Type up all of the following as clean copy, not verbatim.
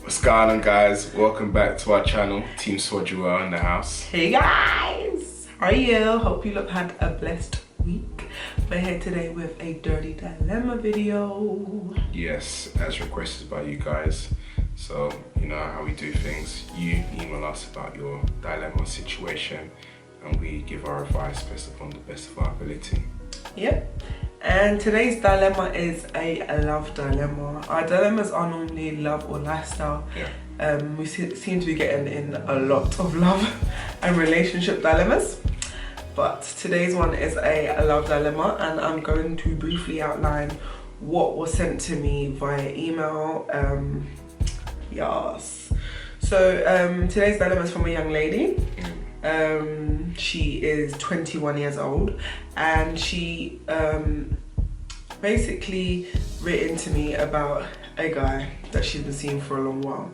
What's going on, guys? Welcome back to our channel, TEAMSWODUEL in the house. Hey guys, how are you? Hope you had a blessed week. We're here today with a dirty dilemma video. Yes, as requested by you guys. So, you know how we do things. You email us about your dilemma situation and we give our advice based upon the best of our ability. Yep. And today's dilemma is a love dilemma. Our dilemmas are normally love or lifestyle. Yeah. We seem to be getting in a lot of love and relationship dilemmas. But today's one is a love dilemma, and I'm going to briefly outline what was sent to me via email. Yes. So today's dilemma is from a young lady. She is 21 years old, and she basically written to me about a guy that she's been seeing for a long while.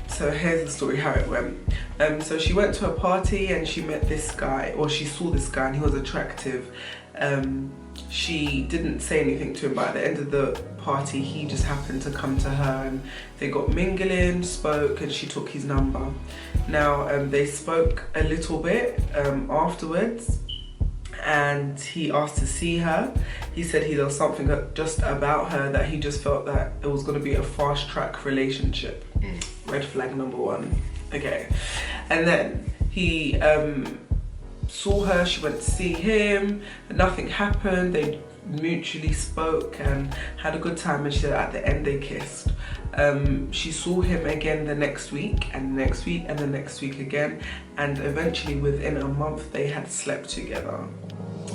So here's the story how it went. So she went to a party and she met this guy, or she saw this guy, and he was attractive. She didn't say anything to him, but at the end of the party he just happened to come to her and they got mingling, spoke, and she took his number. Now they spoke a little bit afterwards, and he asked to see her. He said there was something just about her that he just felt that it was going to be a fast track relationship. Red flag number one. Okay. And then he saw her, she went to see him, and nothing happened. They mutually spoke and had a good time, and she said at the end they kissed. She saw him again the next week, and the next week, and the next week again, and eventually within a month they had slept together.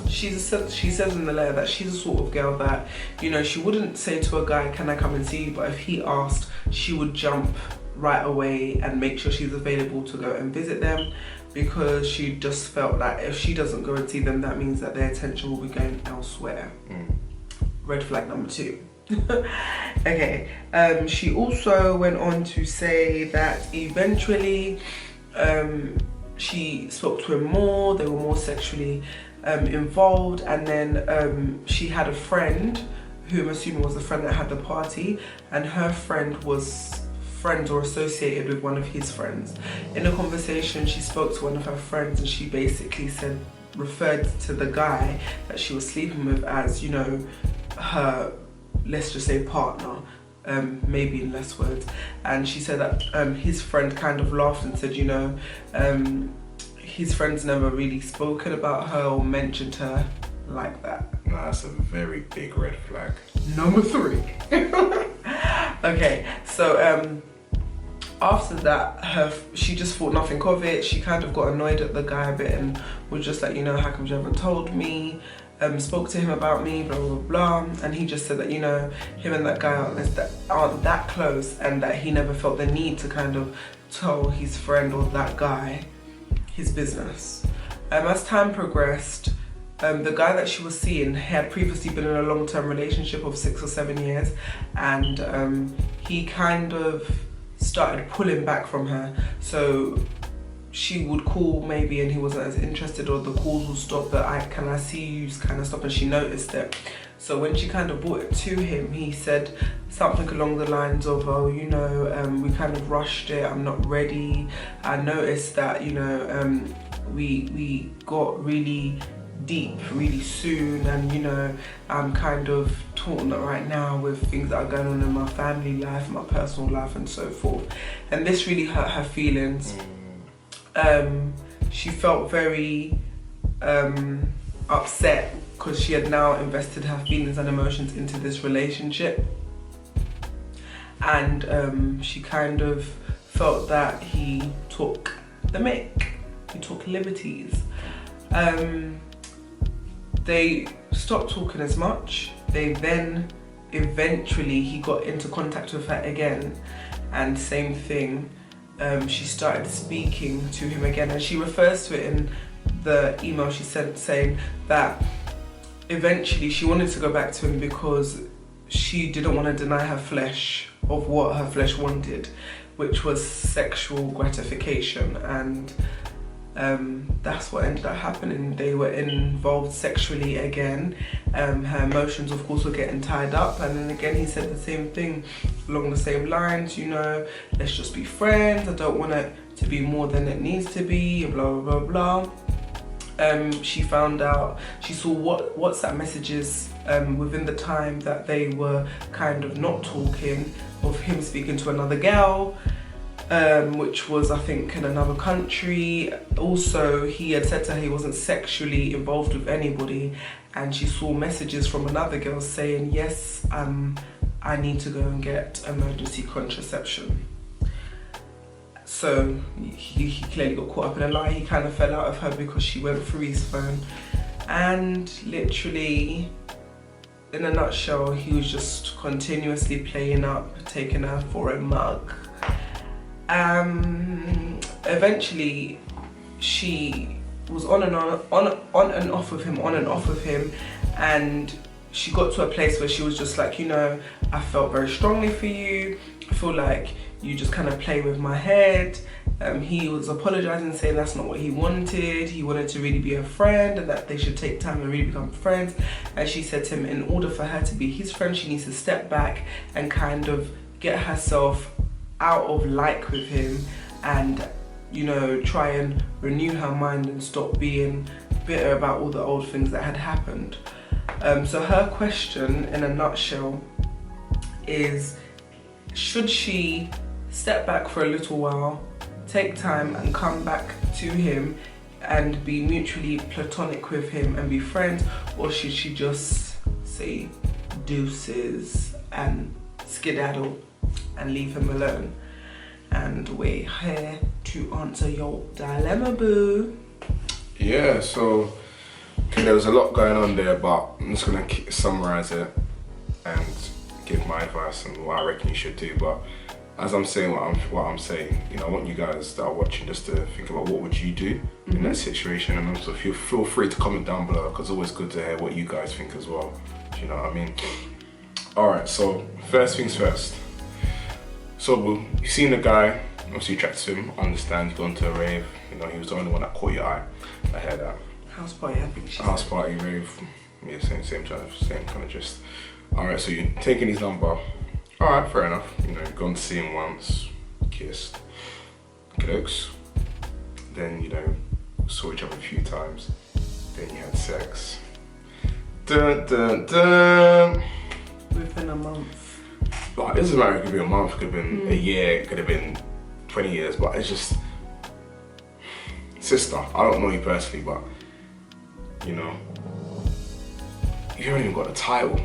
She says in the letter that she's the sort of girl that, you know, she wouldn't say to a guy, can I come and see you, but if he asked, she would jump right away and make sure she's available to go and visit them, because she just felt that if she doesn't go and see them, that means that their attention will be going elsewhere. Red flag number two. Okay. She also went on to say that eventually she spoke to him more, they were more sexually involved, and then she had a friend who I'm assuming was the friend that had the party, and her friend was friends or associated with one of his friends. In a conversation, she spoke to one of her friends, and she basically referred to the guy that she was sleeping with as, you know, her, let's just say, partner, maybe in less words. And she said that his friend kind of laughed and said, you know, his friend's never really spoken about her or mentioned her like that. No, that's a very big red flag. Number three. Okay, so after that, she just thought nothing of it. She kind of got annoyed at the guy a bit and was just like, you know, how come you haven't told me? Spoke to him about me, blah, blah, blah. And he just said that, you know, him and that guy aren't that close, and that he never felt the need to kind of tell his friend or that guy his business. As time progressed, the guy that she was seeing had previously been in a long-term relationship of 6 or 7 years, and he kind of started pulling back from her. So she would call maybe and he wasn't as interested, or the calls would stop, but can I see you kind of stop, and she noticed it. So when she kind of brought it to him, he said something along the lines of, oh, you know, we kind of rushed it, I'm not ready. I noticed that, you know, we got really deep really soon, and, you know, I'm kind of torn right now with things that are going on in my family life, my personal life, and so forth. And this really hurt her feelings. She felt very upset, because she had now invested her feelings and emotions into this relationship, and she kind of felt that he took the mick, he took liberties. They stopped talking as much. They then eventually he got into contact with her again, and same thing, she started speaking to him again, and she refers to it in the email she sent, saying that eventually she wanted to go back to him because she didn't want to deny her flesh of what her flesh wanted, which was sexual gratification. And That's what ended up happening. They were involved sexually again. Her emotions, of course, were getting tied up, and then again he said the same thing along the same lines, you know, let's just be friends, I don't want it to be more than it needs to be, and blah blah blah blah. She found out, she saw WhatsApp messages within the time that they were kind of not talking, of him speaking to another girl, which was, I think, in another country. Also, he had said to her he wasn't sexually involved with anybody, and she saw messages from another girl saying, yes, I need to go and get emergency contraception. So he clearly got caught up in a lie. He kind of fell out of her because she went through his phone, and literally, in a nutshell, he was just continuously playing up, taking her for a mug. Eventually, she was on and off with him, and she got to a place where she was just like, you know, I felt very strongly for you. I feel like you just kind of play with my head. He was apologizing, saying that's not what he wanted. He wanted to really be a friend, and that they should take time and really become friends. And she said to him, in order for her to be his friend, she needs to step back and kind of get herself out of like with him, and, you know, try and renew her mind and stop being bitter about all the old things that had happened. So her question in a nutshell is, should she step back for a little while, take time and come back to him and be mutually platonic with him and be friends, or should she just say deuces and skedaddle and leave him alone? And we're here to answer your dilemma, boo. Yeah, so okay, there was a lot going on there, but I'm just gonna summarize it and give my advice and what I reckon you should do. But as I'm saying what I'm saying, you know, I want you guys that are watching just to think about what would you do in that situation, and also feel free to comment down below, because it's always good to hear what you guys think as well. Do you know what I mean? All right, so first things first. So you've seen the guy, obviously you attracted to him, understand, you've gone to a rave, you know, he was the only one that caught your eye. I heard that. House party, I think she said. House party, rave, yeah, same kind of gist. All right, so you're taking his number. All right, fair enough. You know, you've gone to see him once, kissed, jokes. Then, you know, saw each other a few times. Then you had sex. Dun dun dun. Within a month. Like, it doesn't matter, it could be a month, it could have been a year, it could have been 20 years, but it's just, sister, I don't know you personally, but, you know, you haven't even got a title.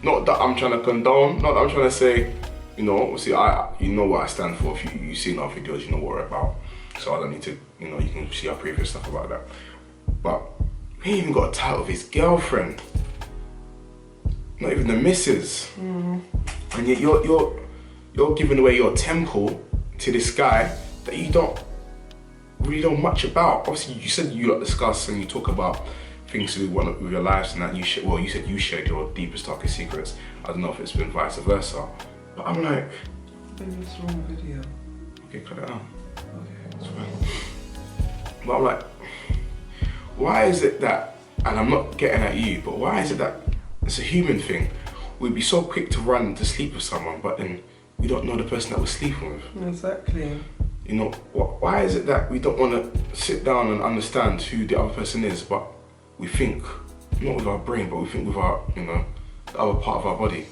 Not that I'm trying to condone, not that I'm trying to say, you know, obviously you know what I stand for. If you've seen our videos, you know what we're about. So I don't need to, you know, you can see our previous stuff about that. But he ain't even got a title of his girlfriend. Not even the missus. And yet you're giving away your temple to this guy that you don't really know much about. Obviously, you said you lot discuss and you talk about things to do with your lives and that you said you shared your deepest, darkest secrets. I don't know if it's been vice versa, but I'm like, Maybe it's the wrong video. okay, cut it out. Okay. It's fine. But I'm like, why is it that, and I'm not getting at you, but why is it that it's a human thing? We'd be so quick to run to sleep with someone, but then we don't know the person that we're sleeping with. Exactly. You know, why is it that we don't want to sit down and understand who the other person is, but we think, not with our brain, but we think with our, you know, the other part of our body.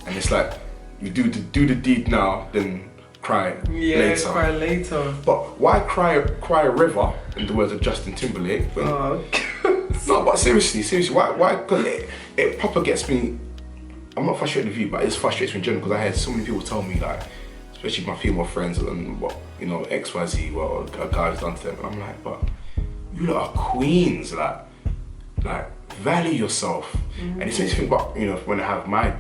And it's like, we do the deed now, then cry later. Cry later. But why cry a river, in the words of Justin Timberlake? When, no, but seriously, why? Because it proper gets me. I'm not frustrated with you, but it frustrates me in general, because I heard so many people tell me, like, especially my female friends, and what, you know, XYZ, what a guy's done to them, and I'm like, but you lot are queens, like value yourself. And it makes me think about, you know, when I have my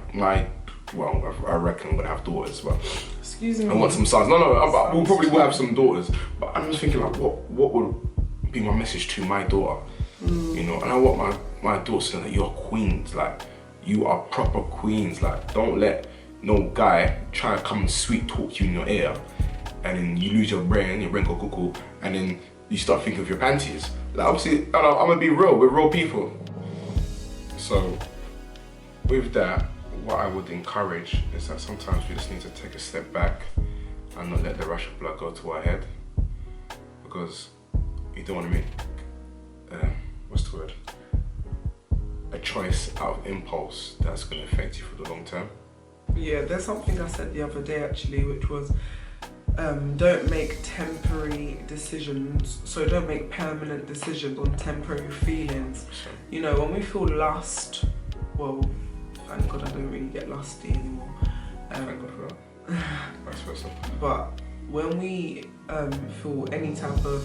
well, I reckon I'm gonna have daughters, but excuse me, I want some sons. No, we'll probably will have some daughters, but I'm just thinking, like, what would be my message to my daughter? You know, and I want my daughter to know that you're queens, like, you are proper queens. Like, don't let no guy try to come and sweet talk you in your ear, and then you lose your brain go cuckoo, and then you start thinking of your panties. Like, obviously, I'm gonna be real. We're real people. So, with that, what I would encourage is that sometimes we just need to take a step back and not let the rush of blood go to our head, because you don't want to make a choice out of impulse that's going to affect you for the long term. Yeah, there's something I said the other day actually, which was don't make temporary decisions. So don't make permanent decisions on temporary feelings. Sure. You know, when we feel lust, well, thank God I don't really get lusty anymore. Thank God for that. Vice versa. But when we feel any type of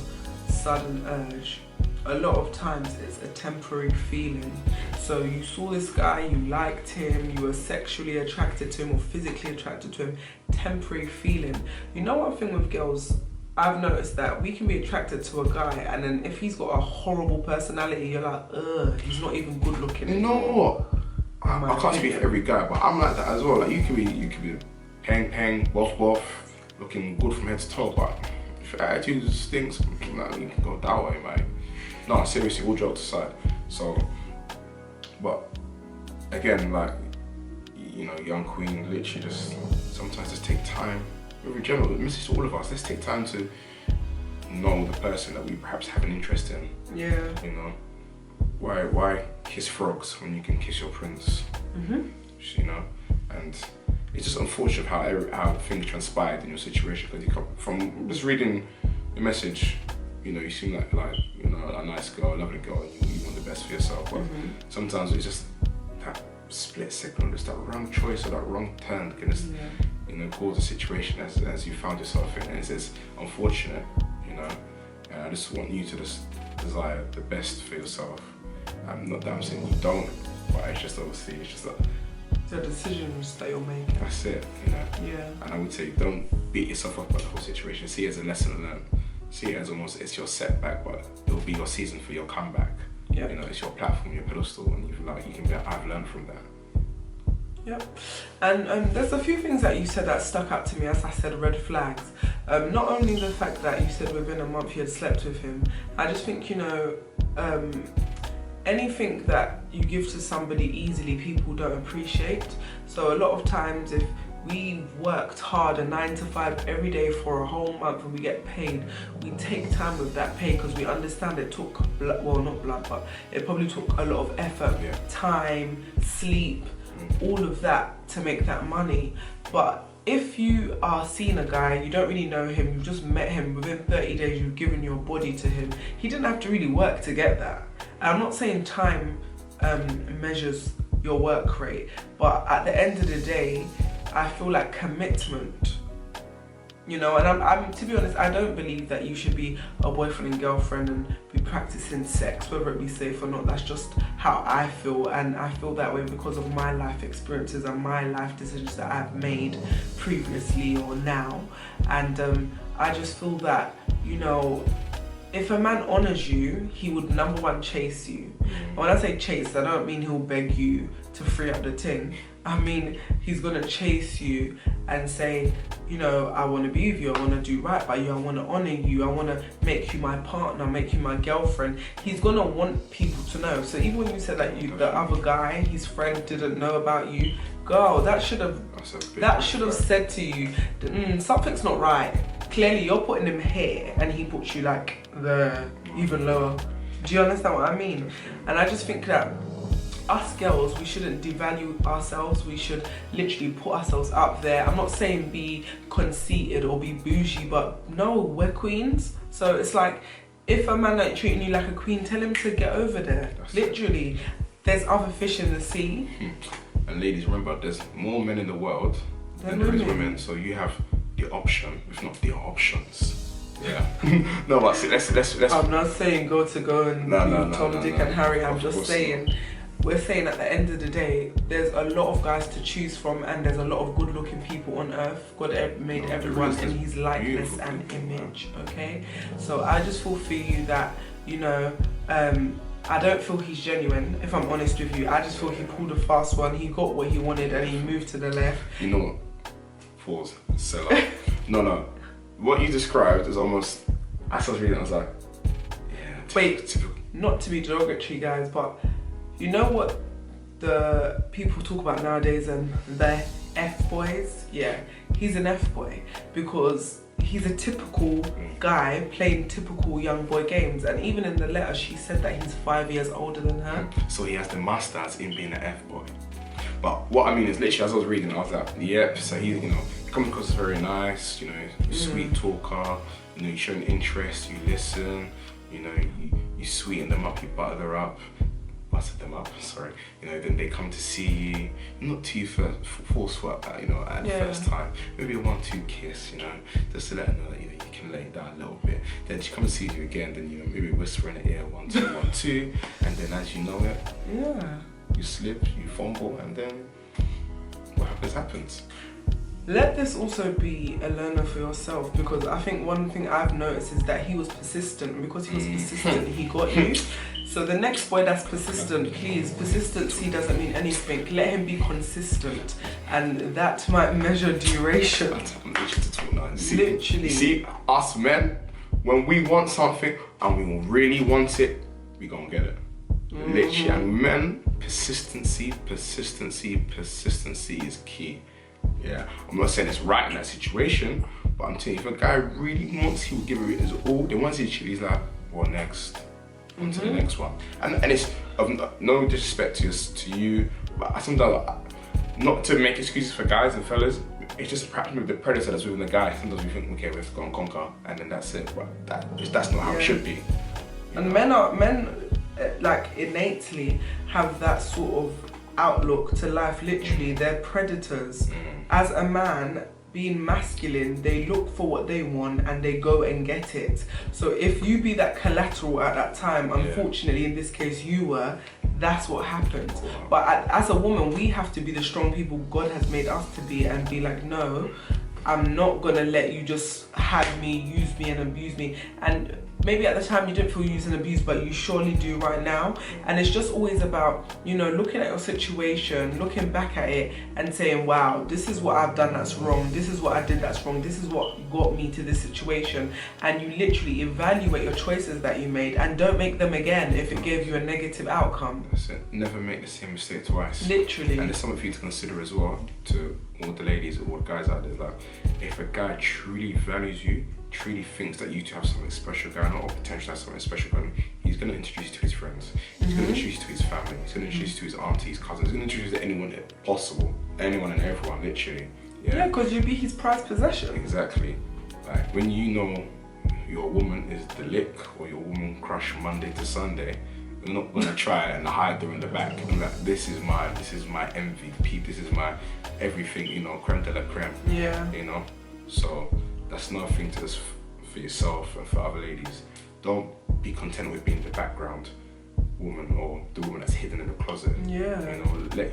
sudden urge, a lot of times it's a temporary feeling. So you saw this guy, you liked him, you were sexually attracted to him or physically attracted to him, temporary feeling. You know, one thing with girls, I've noticed that we can be attracted to a guy, and then if he's got a horrible personality, you're like, ugh, he's not even good looking. You know what? I can't speak for every guy, but I'm like that as well. Like, you could be pang, boff, looking good from head to toe, but if your attitude stinks, like, you can go that way, mate. No, seriously, all jokes aside. So, but again, like, you know, young queen, literally just sometimes just take time. In general, message to all of us, let's take time to know the person that we perhaps have an interest in. Yeah. You know, why kiss frogs when you can kiss your prince? Mm-hmm. You know, and it's just unfortunate how things transpired in your situation, because you come from just reading the message. You know, you seem like you know, a nice girl, a lovely girl, and you want the best for yourself. But sometimes it's just that split second, just that wrong choice or that wrong turn can just, you know, cause a situation as you found yourself in. And it's unfortunate, you know. And I just want you to just desire the best for yourself. Not that I'm saying you don't, but it's just obviously The decisions that you're making. that's it, you know. Yeah. And I would say don't beat yourself up about the whole situation. See it as a lesson learned. See it as almost it's your setback, but it'll be your season for your comeback. Yeah. You know, it's your platform, your pedestal, and you can be like, I've learned from that. Yep. And there's a few things that you said that stuck out to me, as I said, red flags. Not only the fact that you said within a month you had slept with him, I just think, you know, anything that you give to somebody easily, people don't appreciate. So a lot of times, if we worked hard, a 9 to 5 every day for a whole month and we get paid, we take time with that pay because we understand it took blood, well, not blood, but it probably took a lot of effort, time, sleep, all of that to make that money. But if you are seeing a guy, you don't really know him, you've just met him, within 30 days you've given your body to him, he didn't have to really work to get that. And I'm not saying time measures your work rate, but at the end of the day, I feel like commitment, you know, and I'm to be honest, I don't believe that you should be a boyfriend and girlfriend and be practicing sex, whether it be safe or not. That's just how I feel, and I feel that way because of my life experiences and my life decisions that I've made previously or now. And I just feel that, you know, if a man honours you, he would number one chase you. And when I say chase, I don't mean he'll beg you to free up the ting. I mean, he's gonna chase you and say, you know, I wanna be with you, I wanna do right by you, I wanna honour you, I wanna make you my partner, make you my girlfriend. He's gonna want people to know. So even when you said that the other guy, his friend, didn't know about you, girl, that should have said to you, something's not right. Clearly you're putting him here and he puts you like the even lower. Do you understand what I mean? And I just think that us girls, we shouldn't devalue ourselves. We should literally put ourselves up there. I'm not saying be conceited or be bougie, but no, we're queens. So it's like, if a man ain't treating you like a queen, tell him to get over there. Literally, there's other fish in the sea. And ladies, remember, there's more men in the world than there is women. So you have the option, if not the options. Yeah. No, but see, let's. I'm not saying go and Tom, Dick and Harry. I'm just saying, we're saying at the end of the day, there's a lot of guys to choose from, and there's a lot of good-looking people on earth. God made everyone in His likeness and image. Okay, so I just feel for you that, you know, I don't feel he's genuine. If I'm honest with you, I just feel he pulled a fast one. He got what he wanted, and he moved to the left. You know what? Pause. Sell up. No. What you described is almost, as I was reading, I was like, Wait, not to be derogatory, guys, but you know what the people talk about nowadays and the F-boys? Yeah, he's an F-boy because he's a typical guy playing typical young boy games. And even in the letter, she said that he's 5 years older than her. So he has the masters in being an F-boy. But what I mean is, literally, as I was reading, I was like, yep, so he, you know, he comes across as very nice, you know, sweet talker, you know, you show an interest, you listen, you know, you sweeten them up, you butter them up, sorry, you know, then they come to see you, not too forceful, you know, at the first time, maybe a 1-2 kiss, you know, just to let her know that, you know, you can lay it down a little bit. Then she comes to see you again, then, you know, maybe whisper in the ear, 1, 2, 1, 2, and then as you know it, you slip, you fumble, and then what happens. Let this also be a learner for yourself, because I think one thing I've noticed is that he was persistent, and because he was persistent, he got you. So the next boy that's persistent, please, persistency doesn't mean anything. Let him be consistent, and that might measure duration. I'm itching to talk now. Literally. See, us men, when we want something and we really want it, we gonna get it. Literally, and men, persistency is key. Yeah, I'm not saying it's right in that situation, but I'm telling you, if a guy really wants, he will give it his all. Then once he's like, what next? On to the next one. And it's of no disrespect to you, but sometimes, not to make excuses for guys and fellas, it's just perhaps with the predator that's within the guy. Sometimes we think, okay, we have to go and conquer, and then that's it. But that's not how it should be. And men like innately have that sort of outlook to life. Literally, they're predators. As a man being masculine, they look for what they want and they go and get it. So if you be that collateral at that time, unfortunately in this case you were, that's what happened. But as a woman, we have to be the strong people God has made us to be, and be like, no, I'm not gonna let you just have me, use me and abuse me. And maybe at the time you didn't feel used and abused, but you surely do right now. And it's just always about, you know, looking at your situation, looking back at it and saying, wow, this is what I've done that's wrong. This is what I did that's wrong. This is what got me to this situation. And you literally evaluate your choices that you made and don't make them again if it gave you a negative outcome. That's it. Never make the same mistake twice. Literally. And there's something for you to consider as well, to all the ladies, all the guys out there. Like, if a guy truly values you, truly thinks that you two have something special going on, or potentially have something special going on, he's going to introduce you to his friends, he's going to introduce you to his family, he's going to introduce you to his aunties, cousins, he's going to introduce you to anyone possible, anyone and everyone, literally. Yeah, because you be his prized possession. Exactly. Like, when you know your woman is the lick, or your woman crush Monday to Sunday, you're not going to try and hide her in the back. And like, this is my MVP, this is my everything, you know, creme de la creme. Yeah. You know, so that's another thing to this for yourself and for other ladies. Don't be content with being the background woman, or the woman that's hidden in the closet. Yeah. You know, let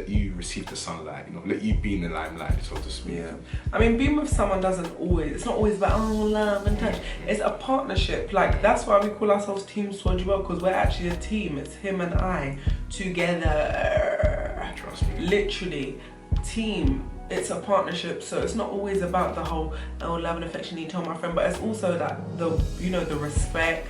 you receive the sunlight. You know, let you be in the limelight, so to speak. Yeah. I mean, being with someone it's not always about love and touch. It's a partnership. Like, that's why we call ourselves TEAMSWODUEL, because we're actually a team. It's him and I together. Trust me. Literally, team. It's a partnership, so it's not always about the whole love and affection you told my friend, but it's also that the respect,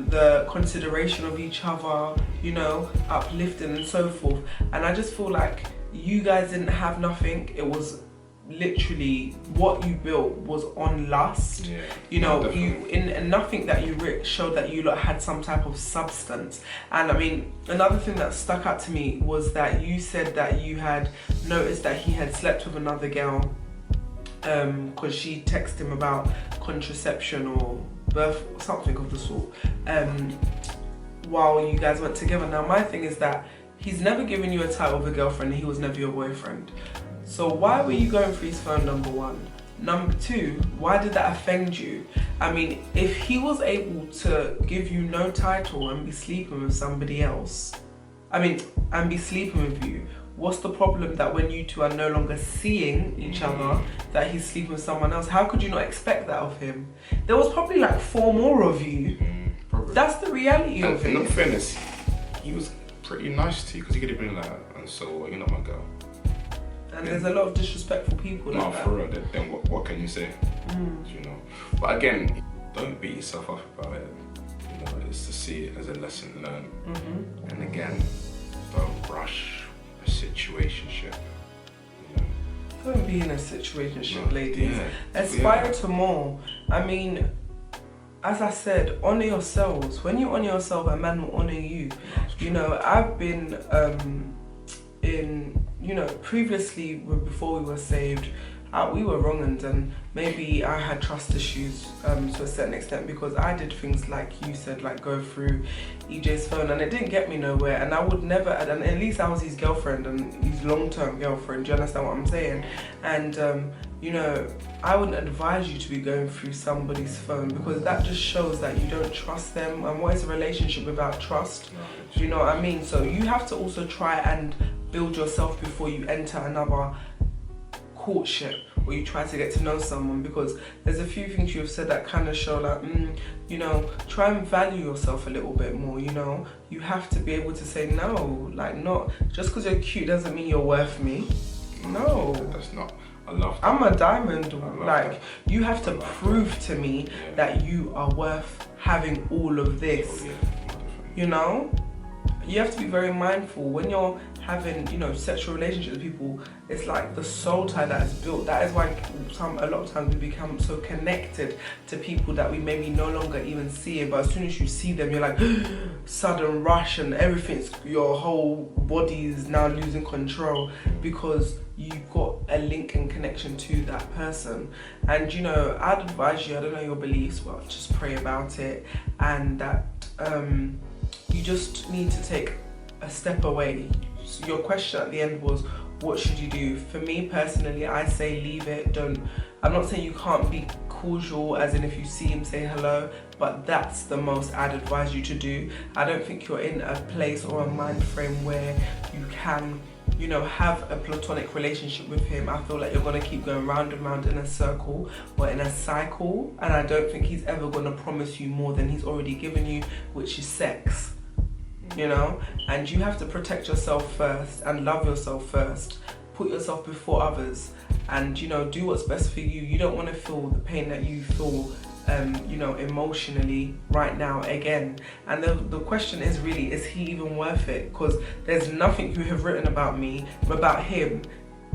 the consideration of each other, you know, uplifting and so forth. And I just feel like you guys didn't have nothing. It was literally what you built was on lust. Yeah, you know, definitely. in nothing that you showed that you lot had some type of substance. And I mean, another thing that stuck out to me was that you said that you had noticed that he had slept with another girl because she texted him about contraception or birth or something of the sort while you guys went together. Now my thing is that he's never given you a title of a girlfriend and he was never your boyfriend. So why were you going for his phone, number one? Number two, why did that offend you? I mean, if he was able to give you no title and be sleeping with somebody else, and be sleeping with you, what's the problem that when you two are no longer seeing each other, that he's sleeping with someone else? How could you not expect that of him? There was probably like 4 more of you. Probably. That's the reality of it. In all fairness, he was pretty nice to you, because he could have been like, and so you're not my girl. And there's a lot of disrespectful people like that. For real, then what can you say? You know. But again, don't beat yourself up about it. just to see it as a lesson learned. And again, don't rush a situationship. Don't be in a situationship, ladies. Yeah. Aspire to more. I mean, as I said, honor yourselves. When you honor yourself, a man will honor you. You know, I've been previously, before we were saved, we were wronged, and maybe I had trust issues to a certain extent, because I did things like you said, like go through EJ's phone, and it didn't get me nowhere. And I would never, and at least I was his girlfriend and his long-term girlfriend. Do you understand what I'm saying? And you know, I wouldn't advise you to be going through somebody's phone, because that just shows that you don't trust them. And what is a relationship without trust? Do you know what I mean? So you have to also try and build yourself before you enter another courtship, or you try to get to know someone, because there's a few things you've said that kind of show like, you know, try and value yourself a little bit more. You know, you have to be able to say no. Like, not just because you're cute doesn't mean you're worth me. No, that's not. I love that. I'm a diamond. Like, that. you have to prove to me that you are worth having all of this. You know, you have to be very mindful when you're having, you know, sexual relationships with people. It's like the soul tie that is built. That is why a lot of times we become so connected to people that we maybe no longer even see it, but as soon as you see them, you're like sudden rush, and everything's, your whole body is now losing control, because you've got a link and connection to that person. And you know, I'd advise you, I don't know your beliefs, but just pray about it, and that you just need to take a step away. So your question at the end was, what should you do? For me personally, I say leave it. Don't. I'm not saying you can't be cordial, as in if you see him, say hello, but that's the most I'd advise you to do. I don't think you're in a place or a mind frame where you can, you know, have a platonic relationship with him. I feel like you're going to keep going round and round in a circle or in a cycle, and I don't think he's ever going to promise you more than he's already given you, which is sex. You know, and you have to protect yourself first and love yourself first. Put yourself before others, and you know, do what's best for you. You don't want to feel the pain that you feel, you know, emotionally right now again. And the question is really, is he even worth it? Because there's nothing you have written about me, about him,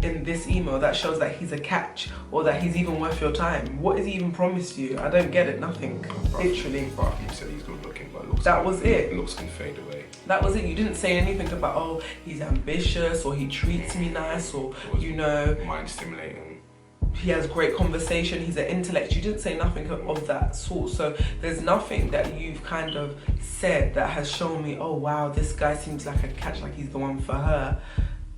in this email that shows that he's a catch, or that he's even worth your time. What has he even promised you? I don't get it. Nothing. Literally. Apart from you said he's good looking, but looks that was it. Looks can fade away. That was it. You didn't say anything about, oh, he's ambitious, or he treats me nice, or, you know, mind stimulating. He has great conversation, he's an intellect. You didn't say nothing of that sort. So there's nothing that you've kind of said that has shown me, oh wow, this guy seems like a catch, like he's the one for her.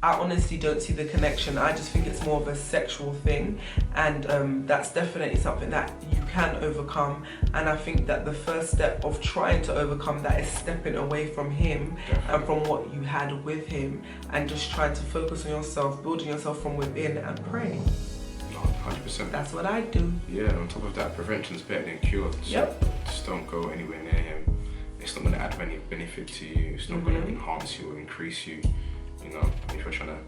I honestly don't see the connection. I just think it's more of a sexual thing, and that's definitely something that you can overcome. And I think that the first step of trying to overcome that is stepping away from him and from what you had with him, and just trying to focus on yourself, building yourself from within, and pray. 100%. That's what I do. Yeah, on top of that, prevention's better than cure. So just don't go anywhere near him. It's not going to add any benefit to you. It's not going to enhance you or increase you. You know, if you're trying to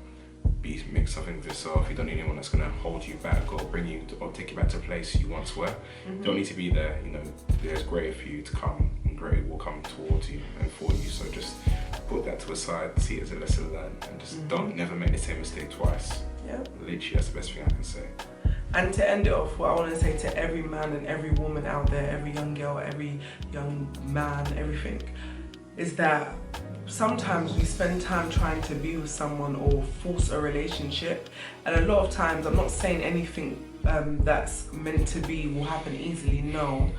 make something with yourself, you don't need anyone that's going to hold you back or bring you or take you back to a place you once were. You don't need to be there. You know, there's greater for you to come, and greater will come towards you and for you. So just put that to a side, see it as a lesson learned, and just never make the same mistake twice. Yeah. Literally, that's the best thing I can say. And to end it off, what I want to say to every man and every woman out there, every young girl, every young man, everything, is that sometimes we spend time trying to be with someone or force a relationship, and a lot of times, I'm not saying anything that's meant to be will happen easily, no,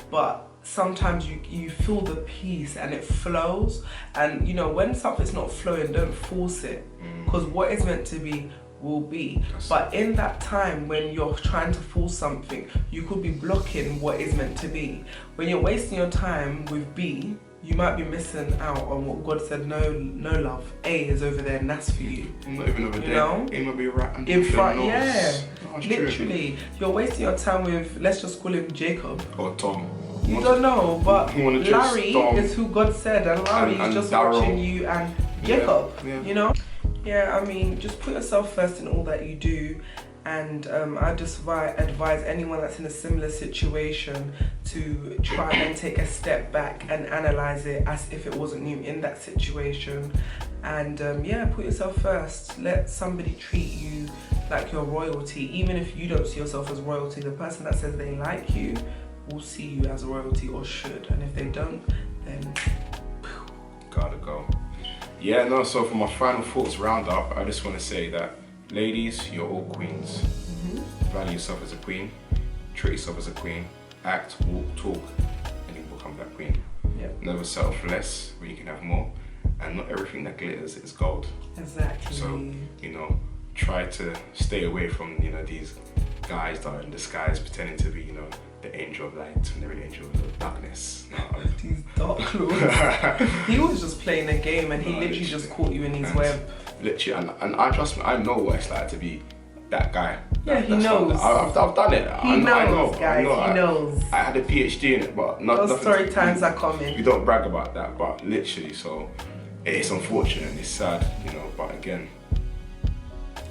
but sometimes you feel the peace and it flows. And you know, when something's not flowing, don't force it, because what is meant to be will be. But in that time when you're trying to force something, you could be blocking what is meant to be. When you're wasting your time with B, you might be missing out on what God said, no love. A is over there and that's for you. Not even over there. You know? It might be right in front, yeah. Oh, literally. True. You're wasting your time with, let's just call him Jacob. Or Tom. You don't know, but Larry is who God said, and Larry is just watching you, and Jacob, you know? Yeah, I mean, just put yourself first in all that you do, And I just advise anyone that's in a similar situation to try and take a step back and analyze it as if it wasn't you in that situation. And put yourself first. Let somebody treat you like you're royalty. Even if you don't see yourself as royalty, the person that says they like you will see you as royalty, or should. And if they don't, then gotta go. Yeah, no, so for my final thoughts roundup, I just want to say that, ladies, you're all queens. Value yourself as a queen, treat yourself as a queen, act, walk, talk, and you become that queen. Yep. Never settle for less when you can have more, and not everything that glitters is gold. Exactly. So, try to stay away from, these guys that are in disguise pretending to be, the angel of light when they're the angel of darkness. No. These dark lords. He was just playing a game, and he literally just caught you in his web. Literally, and I trust me, I know what it's like to be that guy. Yeah, he knows. I've done it. He knows, guys. He knows. I had a PhD in it, but those story times are coming. We don't brag about that, but literally, so it's unfortunate, it's sad, but again,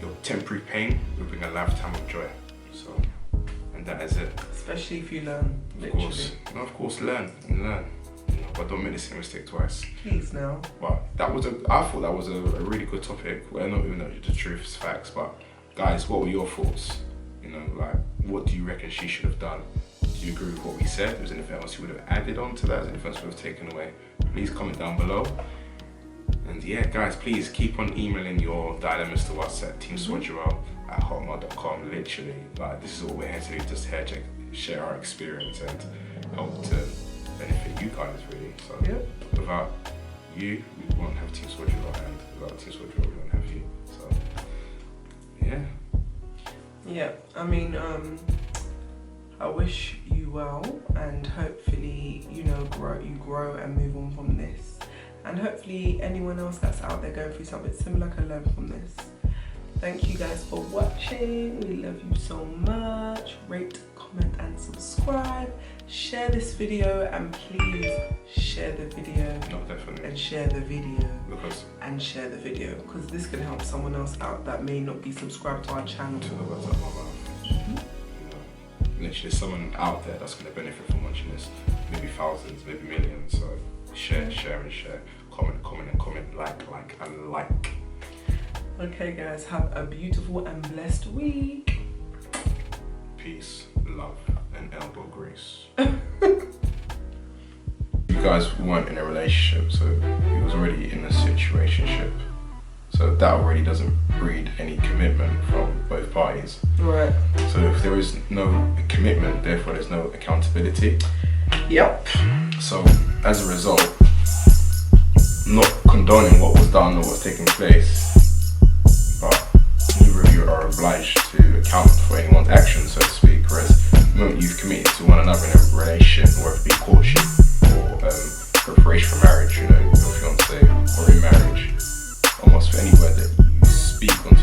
your temporary pain will bring a lifetime of joy. So, and that is it. Especially if you learn, literally. Of course, learn, but don't make the same mistake twice. Please, now. But I thought that was a really good topic. Well, not even the truth, it's facts, but guys, what were your thoughts? What do you reckon she should have done? Do you agree with what we said? Was there anything else you would have added on to that? Is there anything else you would have taken away? Please comment down below. And yeah, guys, please keep on emailing your dilemmas to us at teamswoduel@hotmail.com. Literally, this is all we're here to do, just share our experience and help to benefit you guys, really. So without you, we won't have TEAMSWODUEL, and without TEAMSWODUEL, we won't have you. So yeah, I mean, I wish you well, and hopefully you grow and move on from this, and hopefully anyone else that's out there going through something similar can learn from this. Thank you guys for watching. We love you so much. Rate, comment and subscribe. Share this video, and please share the video. No, definitely. And share the video. Because this can help someone else out that may not be subscribed to our channel. To the words out of my mouth. Literally, someone out there that's going to benefit from watching this. Maybe thousands, maybe millions. So share and share. Comment, like. Okay, guys, have a beautiful and blessed week. Peace, love, and elbow grease. You guys weren't in a relationship, so he was already in a situationship. So that already doesn't breed any commitment from both parties. Right. So if there is no commitment, therefore there's no accountability. Yep. So as a result, not condoning what was done or what's taking place, but neither of you are obliged to account for anyone's actions, so to speak. Whereas the moment you've committed to one another in a relationship, whether it be courtship or preparation for marriage, your fiance, or in marriage, almost for any word that you speak on